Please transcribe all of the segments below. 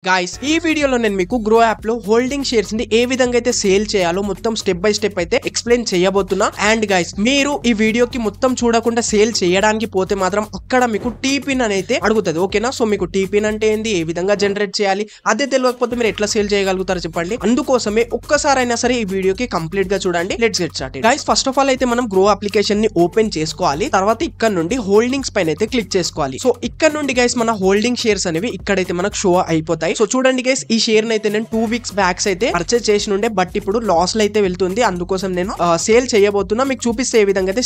Guys ఈ వీడియోలో నేను మీకు గ్రో యాప్ లో హోల్డింగ్ షేర్స్ ని ఏ విధంగా అయితే సేల్ చేయాలో మొత్తం స్టెప్ బై స్టెప్ అయితే ఎక్స్ప్లెయిన్ చేయబోతున్నా. అండ్ గాయ్స్ మీరు ఈ వీడియోకి మొత్తం చూడకుండా సేల్ చేయడానికి పోతే మాత్రం అక్కడ మీకు టీ పిన్ అనేది అడుగుతుంది. ఓకేనా? సో మీకు టీ పిన్ అంటే ఏంది, ఏ విధంగా జనరేట్ చేయాలి, అదే తెలియకపోతే మీరు ఎట్లా సేల్ చేయగలుగుతారో చెప్పండి. అందుకోసమే ఒక్కసారైనా సరే ఈ వీడియోకి కంప్లీట్ గా చూడండి. Let's get started. Guys first of all అయితే మనం గ్రో అప్లికేషన్ ని ఓపెన్ చేసుకోవాలి. తర్వాత ఇక్కడ నుండి హోల్డింగ్స్ పైన అయితే క్లిక్ చేసుకోవాలి. సో ఇక్కడ నుండి గైస్ మన హోల్డింగ్ షేర్స్ అనేవి ఇక్కడైతే మనకు షో అయిపోతాయి. సో చూడండి గైస్, ఈ షేర్ అయితే నేను 2 వీక్స్ బ్యాక్స్ అయితే పర్చేస్ చేసి ఉండే, బట్ ఇప్పుడు లాస్ లో అయితే వెళ్తుంది. అందుకోసం నేను సేల్ చేయబోతున్నా. మీకు చూపిస్తే ఏ విధంగా అయితే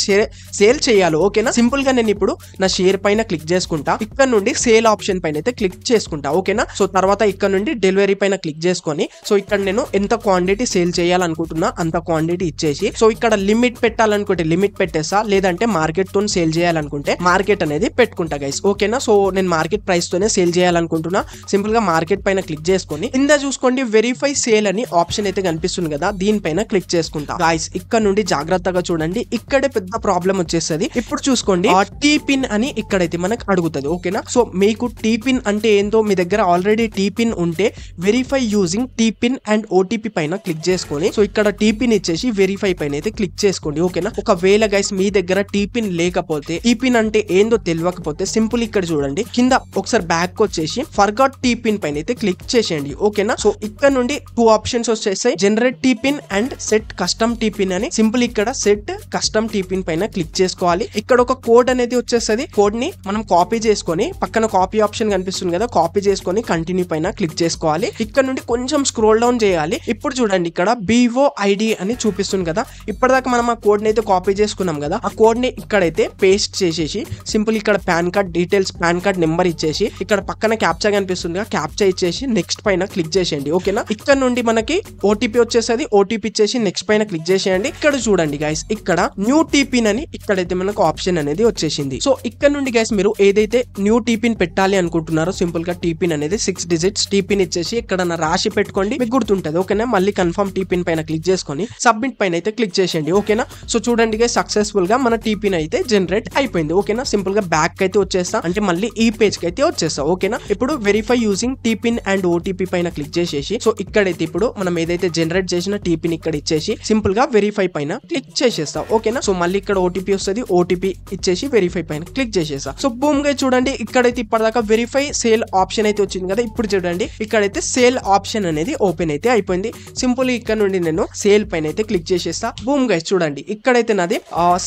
సేల్ చేయాలో. ఓకేనా? సింపుల్ గా నేను ఇప్పుడు నా షేర్ పైన క్లిక్ చేసుకుంటా. ఇక్కడ నుండి సేల్ ఆప్షన్ పైన అయితే క్లిక్ చేసుకుంటా. ఓకేనా? సో తర్వాత ఇక్కడ నుండి డెలివరీ పైన క్లిక్ చేసుకొని, సో ఇక్కడ నేను ఎంత క్వాంటిటీ సేల్ చేయాలనుకుంటున్నా అంత క్వాంటిటీ ఇచ్చేసి, సో ఇక్కడ లిమిట్ పెట్టాలనుకుంటే లిమిట్ పెట్టేస్తా, లేదంటే మార్కెట్ తో సేల్ చేయాలనుకుంటే మార్కెట్ అనేది పెట్టుకుంటా గైస్. ఓకేనా? సో నేను మార్కెట్ ప్రైస్ తోనే సేల్ చేయాలనుకుంటున్నా. సింపుల్ గా మార్కెట్ పైన క్లిక్ చేసుకొని కింద చూసుకోండి వెరిఫై సేల్ అని ఆప్షన్ అయితే కనిపిస్తుంది కదా, దీనిపైన క్లిక్ చేసుకుంటా. గాయ్స్ ఇక్కడ నుండి జాగ్రత్తగా చూడండి, ఇక్కడే పెద్ద ప్రాబ్లం వచ్చేస్తుంది. ఇప్పుడు చూసుకోండి టీ పిన్ అని ఇక్కడైతే మనకు అడుగుతుంది. ఓకేనా? సో మీకు టీ పిన్ అంటే ఏందో మీ దగ్గర ఆల్రెడీ టీ పిన్ ఉంటే verify using T PIN and OTP పైన క్లిక్ చేసుకొని, సో ఇక్కడ టీ పిన్ ఇచ్చేసి వెరిఫై పైన అయితే క్లిక్ చేసుకోండి. ఓకేనా? ఒకవేళ గైస్ మీ దగ్గర టీ పిన్ లేకపోతే, టీ పిన్ అంటే ఏందో తెలియకపోతే సింపుల్ ఇక్కడ చూడండి కింద ఒకసారి బ్యాక్ వచ్చేసి ఫర్గాట్ టీ పిన్ పైన అయితే క్లిక్ చేసేయండి. ఓకేనా? సో ఇక్కడ నుండి 2 ఆప్షన్స్ వచ్చేసాయి, generate T PIN and set custom T PIN అని. సింపుల్ ఇక్కడ సెట్ కస్టమ్ టీ పిన్ పైన క్లిక్ చేసుకోవాలి. ఇక్కడ ఒక కోడ్ అనేది వచ్చేస్తుంది. కోడ్ ని మనం కాపీ చేసుకొని పక్కన కాపీ ఆప్షన్ కనిపిస్తుంది కదా, కాపీ చేసుకొని కంటిన్యూ పైన క్లిక్ చేసుకోవాలి. ఇక్కడ నుండి కొంచెం స్క్రోల్ డౌన్ చేయాలి. ఇప్పుడు చూడండి ఇక్కడ BOID అని చూపిస్తుంది కదా, ఇప్పటిదాకా మనం ఆ కోడ్ ని అయితే కాపీ చేసుకున్నాం కదా, ఆ కోడ్ ని ఇక్కడైతే పేస్ట్ చేసేసి సింపుల్ ఇక్కడ pan card details, pan card number ఇచ్చేసి ఇక్కడ పక్కన క్యాప్చా కనిపిస్తుంది కదా, క్యాప్చా ఇచ్చేసి నెక్స్ట్ పైన క్లిక్ చేసేయండి. ఓకేనా? ఇక్కడ నుండి మనకి ఓటీపీ వచ్చేసది, ఓటీపీ ఇచ్చేసి నెక్స్ట్ పైన క్లిక్ చేసేయండి. ఇక్కడ చూడండి గైస్, ఇక్కడ న్యూ టీ పిన్ అని ఇక్కడైతే మనకు ఆప్షన్ అనేది వచ్చేసింది. సో ఇక్కడ నుండి గైస్ మీరు ఏదైతే న్యూ టీ పిన్ పెట్టాలి అనుకుంటున్నారో సింపుల్ గా టీ పిన్ అనేది 6 డిజిట్స్ టీ పిన్ ఇచ్చేసి ఇక్కడ రాసి పెట్టుకోండి, మీకు గుర్తుంటది. ఓకేనా? మళ్ళీ కన్ఫర్మ్ టీ పిన్ పైన క్లిక్ చేసుకొని సబ్మిట్ పైన అయితే క్లిక్ చేసేయండి. ఓకేనా? సో చూడండి గైస్, సక్సెస్ఫుల్ గా మన టీ పిన్ అయితే జనరేట్ అయిపోయింది. ఓకేనా? సింపుల్ గా బ్యాక్ అయితే వచ్చేస్తా, అంటే మళ్ళీ ఈ పేజ్ కి అయితే వచ్చేస్తా. ఓకేనా? ఇప్పుడు verify using T PIN and OTP పైన క్లిక్ చేసేసి, సో ఇక్కడైతే ఇప్పుడు మనం ఏదైతే జనరేట్ చేసిన టీ పిన్ ఇక్కడ ఇచ్చేసి సింపుల్ గా వెరిఫై పైన క్లిక్ చేసేస్తా. ఓకేనా? సో మళ్ళీ ఇక్కడ ఓటీపీ వస్తుంది, ఓటీపీ ఇచ్చేసి వెరిఫై పైన క్లిక్ చేసేస్తా. సో బూమ్ గా చూడండి, ఇక్కడైతే ఇప్పటిదాకా వెరిఫై సేల్ ఆప్షన్ అయితే వచ్చింది కదా, ఇప్పుడు చూడండి ఇక్కడైతే సేల్ ఆప్షన్ అనేది ఓపెన్ అయితే అయిపోయింది. సింపుల్ ఇక్కడ నుండి నేను సేల్ పైన అయితే క్లిక్ చేసేస్తా. బూమ్ గైస్ చూడండి, ఇక్కడైతే నాది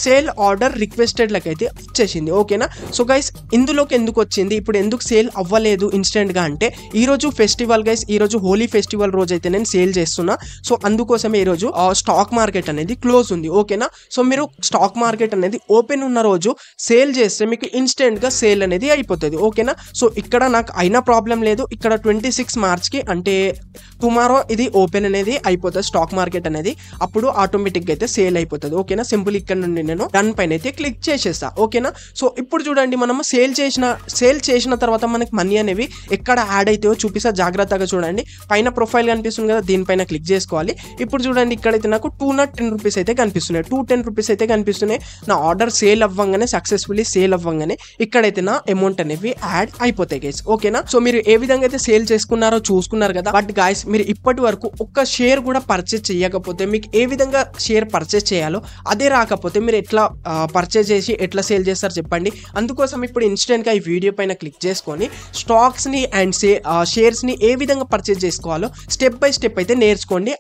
సేల్ ఆర్డర్ రిక్వెస్టెడ్ లకి అయితే వచ్చేసింది. ఓకేనా? సో గైస్ ఇందులోకి ఎందుకు వచ్చింది, ఇప్పుడు ఎందుకు సేల్ అవ్వలేదు ఇన్స్టెంట్ గా అంటే, ఈ రోజు ఫెస్టివల్ గైస్, ఈ రోజు హోలీ ఫెస్టివల్ రోజు అయితే నేను సేల్ చేస్తున్నా. సో అందుకోసమే ఈ రోజు స్టాక్ మార్కెట్ అనేది క్లోజ్ ఉంది. ఓకేనా? సో మీరు స్టాక్ మార్కెట్ అనేది ఓపెన్ ఉన్న రోజు సేల్ చేస్తే మీకు ఇన్స్టెంట్ గా సేల్ అనేది అయిపోతుంది. ఓకేనా? సో ఇక్కడ నాకు అయినా ప్రాబ్లం లేదు. ఇక్కడ 26 మార్చ్ కి అంటే టుమారో ఇది ఓపెన్ అనేది అయిపోతుంది స్టాక్ మార్కెట్ అనేది, అప్పుడు ఆటోమేటిక్ గా అయితే సేల్ అయిపోతుంది. ఓకేనా? సింపుల్ ఇక్కడ నుండి నేను డన్ పైన అయితే క్లిక్ చేసేస్తా. ఓకేనా? సో ఇప్పుడు చూడండి, మనము సేల్ చేసిన తర్వాత మనకి మనీ అనేవి ఎక్కడ యాడ్ అవుతాయో చూపిస్తా, జాగ్రత్తగా చూడండి. పైన ప్రొఫైల్ కనిపిస్తుంది కదా, దీనిపైన క్లిక్ చేసుకోవాలి. ఇప్పుడు చూడండి ఇక్కడైతే నాకు 210 రూపీస్ అయితే కనిపిస్తున్నాయి, 210 రూపీస్ అయితే కనిపిస్తున్నాయి. నా ఆర్డర్ సేల్ అవ్వగానే, సక్సెస్ఫుల్లీ సేల్ అవ్వగానే ఇక్కడైతే నా అమౌంట్ అనేవి యాడ్ అయిపోతాయి గైస్. ఓకేనా? సో మీరు ఏ విధంగా అయితే సేల్ చేసుకున్నారో చూసుకున్నారు కదా, బట్ గైస్ మీరు ఇప్పటి వరకు ఒక్క షేర్ కూడా పర్చేస్ చేయకపోతే, మీకు ఏ విధంగా షేర్ పర్చేస్ చేయాలో అదే రాకపోతే మీరు ఎట్లా పర్చేస్ చేసి ఎట్లా సేల్ చేస్తారు చెప్పండి. అందుకోసం ఇప్పుడు ఇన్స్టెంట్ గా ఈ వీడియో పైన క్లిక్ చేసుకొని స్టాక్స్ ని అండ్ షేర్స్ ని ఏ విధంగా పర్చేస్ చేసుకోవాలో స్టెప్ బై స్టెప్ అయితే నేర్చుకోండి.